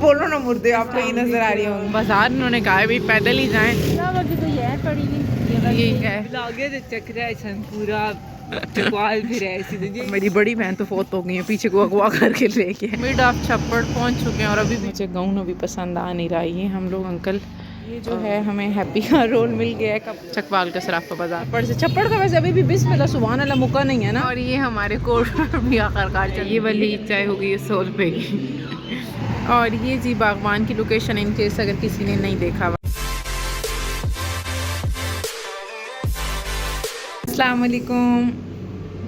बोलो ना मुर्दे, आपको ये नजर आ रही होंगी। बाजार इन्होंने कहा है भाई पैदल ही जाएं। ये है पूरा मेरी बड़ी बहन तो फोत हो गई है, पीछे को अगवा करके लेके। मिड ऑफ छप्पड़ पहुंच चुके हैं और अभी मुझे गाउन अभी पसंद आ नहीं रहा है। हम लोग अंकल ये जो है हमें हैप्पी का रोल मिल गया है कब चकवाल का सराफा बाजार पर से छप्पड़ का। वैसे अभी भी बिस्मिल्लाह सुभान अल्लाह मुका नहीं है ना। और ये हमारे कोर्ट भी आखिरकार ये वाली चाय हो गई है 100 रुपये की। और ये जी बागवान की लोकेशन इन केस अगर किसी ने नहीं देखा हुआ। अस्सलाम वालेकुम।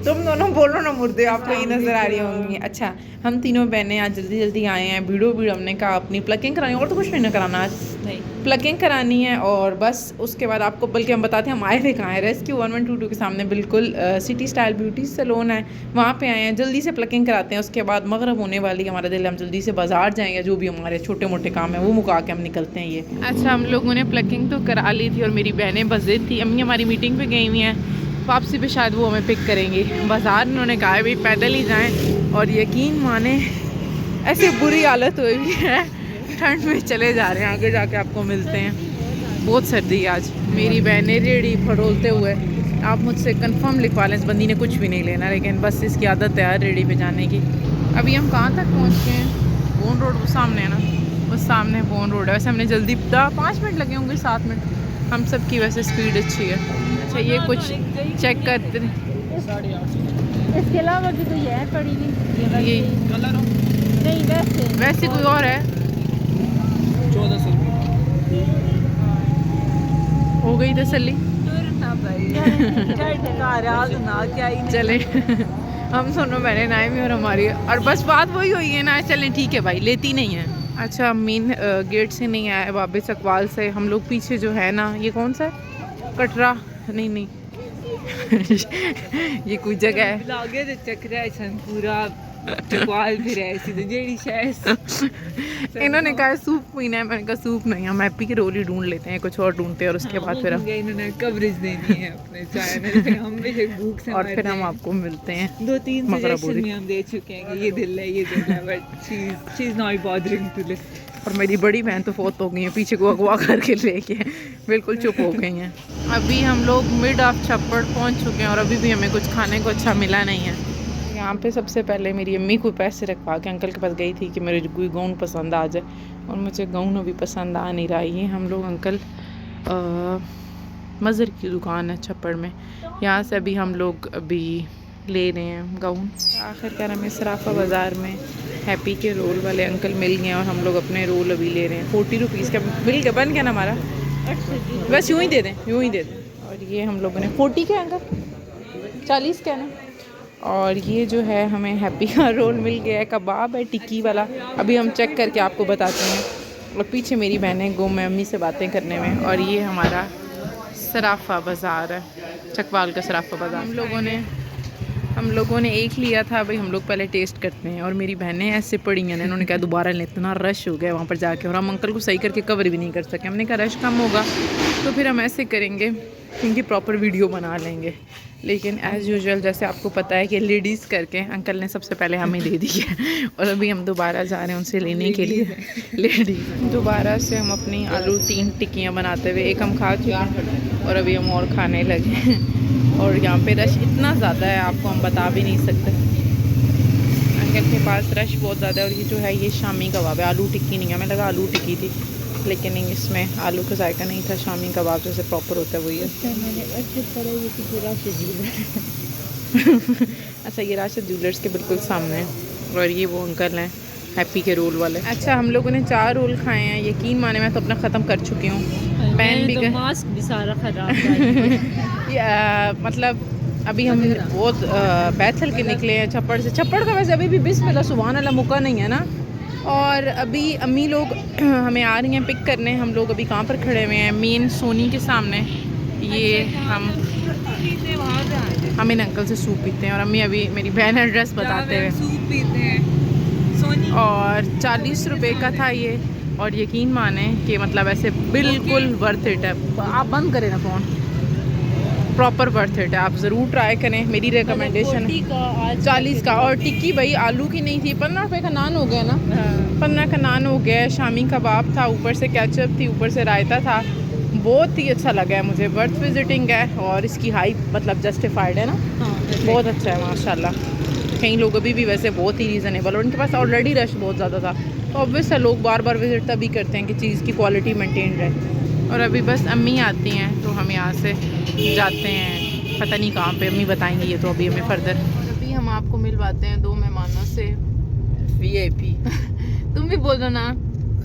तुम दोनों बोलो ना मुर्दे, आपको ये नज़र आ रही होंगी। अच्छा, हम तीनों बहनें आज जल्दी जल्दी आए हैं। भीड़ो भीड़ हमने कहा अपनी प्लकिंग करानी, और तो कुछ नहीं कराना आज, नहीं प्लकिंग करानी है। और बस उसके बाद आपको बल्कि हम बताते हैं हम आए थे कहाँ है। रेस्क्यू 1122 के सामने बिल्कुल सिटी स्टाइल ब्यूटी सैलून है, वहाँ पे आए हैं। जल्दी से प्लकिंग कराते हैं, उसके बाद मगरब होने वाली है। हमारा दिल हम जल्दी से बाजार जाएंगे, जो भी हमारे छोटे मोटे काम है वो मुका के हम निकलते हैं। ये अच्छा, हम लोगों ने प्लकिंग तो करा ली थी और मेरी बहनें बज़िद थी। अम्मी हमारी मीटिंग पर गई हुई हैं, वापसी पे शायद वो हमें पिक करेंगी। बाज़ार इन्होंने कहा है भाई पैदल ही जाएं। और यकीन माने ऐसे बुरी हालत हुई हुई है, ठंड में चले जा रहे हैं। आगे जाके आपको मिलते हैं। बहुत सर्दी है आज। मेरी बहनें रेडी फड़ोलते हुए, आप मुझसे कंफर्म लिखवा लें, इस बंदी ने कुछ भी नहीं लेना, लेकिन बस इसकी आदत है रेडी पे जाने की। अभी हम कहाँ तक पहुँच गए हैं? बोन रोड वो सामने है ना, उस सामने बोन रोड है। वैसे हमने जल्दी 5 मिनट लगे होंगे, 7 मिनट। हम सब की वैसे स्पीड अच्छी है। अच्छा, ये कुछ चेक करते हैं। इसके अलावा भी कोई है पड़ी हुई? ये कलर नहीं, वैसे कोई और है। 1400 हो गई तसल्ली। चले हम दोनों बहने नाए में और हमारी, और बस बात वही हुई है ना। चलें ठीक है भाई, लेती नहीं है। अच्छा, मेन गेट से नहीं आया, वापस चकवाल से। हम लोग पीछे जो है ना, ये कौन सा है, कटरा नहीं ये कोई जगह है पूरा चकवाल फिर इन्होंने कहा सूप पीना है, मैंने कहा सूप नहीं, हम हैप्पी के रोल ही ढूंढ लेते हैं, कुछ और ढूंढते हैं। और उसके बाद फिर इन्होंने कवरेज देनी है अपने चैनल पे, हम भूख से और फिर हम आपको मिलते हैं। 2-3 सजेशन में हम दे चुके हैं कि ये दिल है, ये दिल है, but she is not bothering to list. और मेरी बड़ी बहन तो फोत हो गई है, पीछे को अगवा करके लेके बिल्कुल चुप हो गई हैं। अभी हम लोग मिड ऑफ छप्पड़ पहुंच चुके हैं और अभी भी हमें कुछ खाने को अच्छा मिला नहीं है। यहाँ पे सबसे पहले मेरी अम्मी को पैसे रखवा के अंकल के पास गई थी कि मेरे कोई गाउन पसंद आ जाए, और मुझे गाउन अभी पसंद आ नहीं रहा है। हम लोग अंकल मज़र की दुकान है छप्पड़ में, यहाँ से अभी हम लोग अभी ले रहे हैं गाउन। आखिरकार हमें सराफा बाज़ार में हैप्पी के रोल वाले अंकल मिल गए और हम लोग अपने रोल अभी ले रहे हैं। 40 रुपीज़ का मिल गया, बन गया ना हमारा। बस यूँ ही दे दें, यूँ ही दे दें। और ये हम लोगों ने 40 का अंकल 40 का ना। और ये जो है हमें हैप्पी का रोल मिल गया है, कबाब है टिक्की वाला। अभी हम चेक करके आपको बताते हैं। और पीछे मेरी बहनें गुम है अम्मी से बातें करने में। और ये हमारा सराफा बाज़ार है, चकवाल का सराफा बाज़ार। हम लोगों ने एक लिया था भाई, हम लोग पहले टेस्ट करते हैं। और मेरी बहनें ऐसे पड़ी हैं, इन्होंने कहा दोबारा लें, इतना रश हो गया वहाँ पर जाके। और हम अंकल को सही करके कवर भी नहीं कर सके। हमने कहा रश कम होगा तो फिर हम ऐसे करेंगे, इनकी प्रॉपर वीडियो बना लेंगे। लेकिन एज़ यूजुअल जैसे आपको पता है कि लेडीज़ करके अंकल ने सबसे पहले हमें दे दी है। और अभी हम दोबारा जा रहे हैं उनसे लेने के लिए। लेडीज़ दोबारा से हम अपनी आलू 3 टिक्कियाँ बनाते हुए, एक हम खा चुके हैं और अभी हम और खाने लगे हैं। और यहाँ पे रश इतना ज़्यादा है, आपको हम बता भी नहीं सकते। अंकल के पास रश बहुत ज़्यादा है। और ये जो है ये शामी कबाब है, आलू टिक्की नहीं है। हमें लगा आलू टिक्की थी, लेकिन इसमें आलू का जायका नहीं था। शामी कबाब जैसे प्रॉपर होता है वही है। अच्छा, ये राशिद ज्वेलर्स के बिल्कुल सामने है। और ये वो अंकल हैं हैप्पी के रोल वाले। अच्छा, हम लोगों ने 4 रोल खाए हैं, यकीन माने मैं तो अपना ख़त्म कर चुकी हूँ। पैन भी मास्क भी सारा ख़राब मतलब अभी हम बहुत बैथल के निकले हैं छप्पड़ से। छप्पड़ का वैसे अभी भी बिस्मिल्लाह सुभान अल्लाह मुका नहीं है ना। और अभी अम्मी लोग हमें आ रही हैं पिक करने। हम लोग अभी कहाँ पर खड़े हुए हैं, मेन सोनी के सामने। ये हम इन अंकल से सूप पीते हैं। और अम्मी अभी मेरी बहन एड्रेस बताते हुए सूप पीते हैं सोनी। और 40 रुपये का था ये। और यकीन माने कि मतलब ऐसे बिल्कुल वर्थ इट है। आप बंद करें ना फ़ोन। प्रॉपर वर्थ इट है, आप ज़रूर ट्राई करें, मेरी रिकमेंडेशन है। 40 का। और टिक्की भाई आलू की नहीं थी, 15 रुपये का नान हो गया ना, 15 का नान हो गया है। शामी कबाब था, ऊपर से केचप थी, ऊपर से रायता था, बहुत ही अच्छा लगा है मुझे, वर्थ विजिटिंग है। और इसकी हाइप मतलब जस्टिफाइड है ना, बहुत अच्छा है माशाल्लाह। कई लोग अभी भी वैसे बहुत ही रीज़नेबल, और उनके पास ऑलरेडी रश बहुत ज़्यादा था, तो ऑब्वियस है लोग बार बार विज़िट तभी करते हैं कि चीज़ की क्वालिटी मेंटेन रहे। और अभी बस अम्मी आती हैं तो हम यहाँ से जाते हैं, पता नहीं कहाँ पे, अम्मी बताएंगी ये तो अभी हमें फर्दर। और अभी हम आपको मिलवाते हैं 2 मेहमानों से VIP। तुम भी बोल दो ना।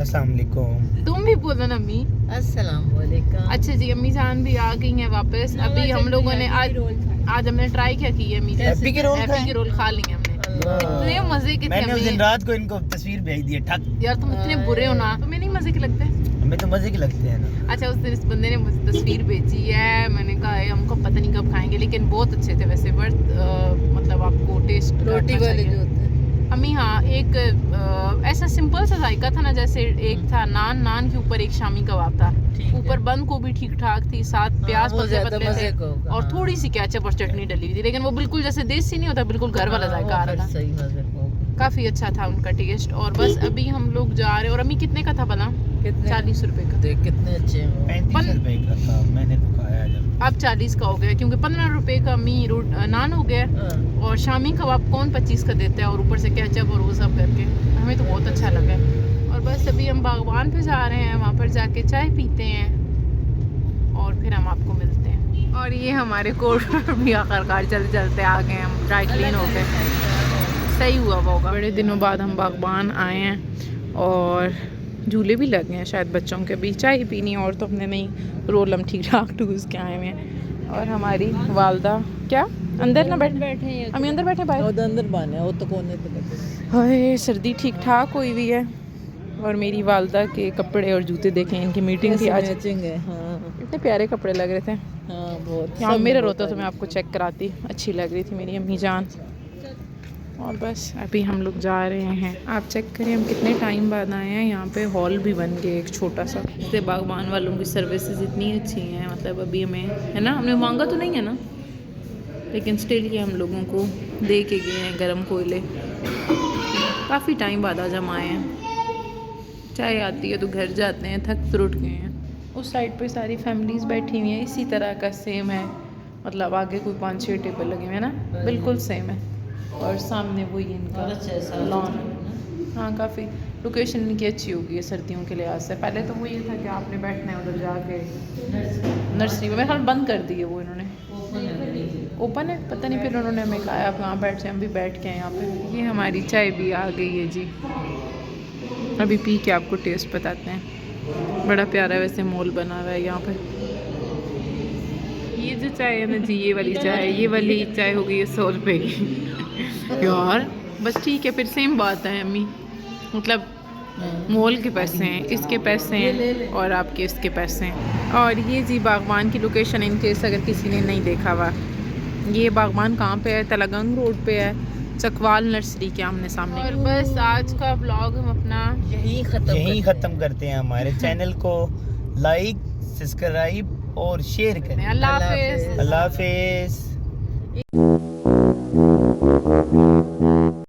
अस्सलाम वालेकुम। तुम भी बोल दो ना अम्मी। अस्सलाम वालेकुम। अच्छा जी, अम्मी जान भी आ गई हैं वापस। अभी हम लोगों ने आज हमने ट्राई क्या की है, अम्मी हैप्पी के रोल खा लिए हमने, इतने मजे के थे। मैंने उस दिन रात को इनको तस्वीर भेज दी है, ठक। यार तुम इतने बुरे हो ना, तुम्हें नहीं मजे के लगते? हमें तो मजे के लगते हैं ना। अच्छा, उस दिन इस बंदे ने मुझे तस्वीर भेजी है, मैंने कहा है हमको पता नहीं कब खाएंगे, लेकिन बहुत अच्छे थे वैसे, बट मतलब आपको टेस्ट रोटी वाले जो होते हैं अम्मी। हाँ, एक ऐसा सिंपल सा जायका था ना, जैसे एक था नान के ऊपर एक शामी कबाब था, ऊपर बंद गोभी ठीक ठाक थी, साथ प्याज पतले पतले थे, और थोड़ी सी केचप और चटनी डली हुई थी, लेकिन वो बिल्कुल जैसे देसी नहीं होता, बिल्कुल घर वाला जायका आ रहा था, काफ़ी अच्छा था उनका टेस्ट। और बस अभी हम लोग जा रहे हैं। और अम्मी कितने का था बना? 40 रुपए का। देख कितने अच्छे हैं। 35 रुपए का था, मैंने तो खाया जब। अब 40 का हो गया, क्योंकि 15 रुपए का अम्मी नान हो गया, और शामी कबाब कौन 25 का देता है, और ऊपर से केचप और वो सब करके हमें तो बहुत अच्छा लगा। और बस अभी हम बागवान पे जा रहे हैं, वहाँ पर जाके चाय पीते हैं और फिर हम आपको मिलते हैं। और ये हमारे कोर्ट भी आखिरकार चलते चलते आ गए हम, ड्राई क्लीन हो गए, सही हुआ वो होगा। बड़े दिनों बाद हम बागबान आए हैं और झूले भी लगे हैं शायद बच्चों के भी, चाय पीनी, और तो अपने नहीं, रोल हम ठीक ठाक टूस के आए हुए हैं। और हमारी वालदा क्या अंदर ना बैठे हैं, हम अंदर बैठे बाहर, अंदर बाने वो तो कोने पे लगे। हाय सर्दी ठीक ठाक हुई हुई है। और मेरी वालदा के कपड़े और जूते देखें, इनकी मीटिंग थी आज, है। हाँ इतने प्यारे कपड़े लग रहे थे। हाँ बहुत। यहाँ मिरर होता तो मैं आपको चेक कराती, अच्छी लग रही थी मेरी अम्मी जान। और बस अभी हम लोग जा रहे हैं, आप चेक करें हम कितने टाइम बाद आए हैं। यहाँ पे हॉल भी बन गया एक छोटा सा। इससे बागबान वालों की सर्विसेज इतनी अच्छी हैं, मतलब अभी हमें है ना, हमने मांगा तो नहीं है ना, लेकिन स्टिल ये हम लोगों को दे के गए हैं गर्म कोयले। काफ़ी टाइम बाद आज हम आए हैं, चाय आती है तो घर जाते हैं, थक फ्रूट गए हैं। उस साइड पे सारी फैमिलीज़ बैठी हुई हैं, इसी तरह का सेम है, मतलब आगे कोई 5-6 टेबल लगे हुए हैं ना, बिल्कुल सेम है। और सामने वही इनका लॉन। हाँ, काफ़ी लोकेशन इनकी अच्छी होगी है सर्दियों के लिहाज से। पहले तो वो ये था कि आपने बैठना है उधर जाके नर्सरी में, मेरे ख्याल बंद कर दी है वो इन्होंने, ओपन है पता नहीं, फिर उन्होंने हमें कहा आप वहाँ बैठ जाए, हम भी बैठ के हैं यहाँ पे। ये हमारी चाय भी आ गई है जी, अभी पी के आपको टेस्ट बताते हैं। बड़ा प्यारा वैसे मॉल बना हुआ है यहाँ पे। ये जो चाय है ना जी, ये वाली चाय, ये वाली चाय हो गई है 100 रुपये की। यार बस ठीक है, फिर सेम बात है अम्मी, मतलब मॉल के पैसे हैं, इसके पैसे हैं, और आपके इसके पैसे हैं। और ये जी बागवान की लोकेशन, इन केस अगर किसी ने नहीं देखा हुआ, ये बागवान कहाँ पे है? तलागंग रोड पे है, चकवाल नर्सरी के आमने सामने। और बस आज का व्लॉग हम अपना यही ख़त्म करते हैं। हमारे चैनल को लाइक, सब्सक्राइब और शेयर करें। अल्लाह हाफिज़। अल्लाह हाफिज़।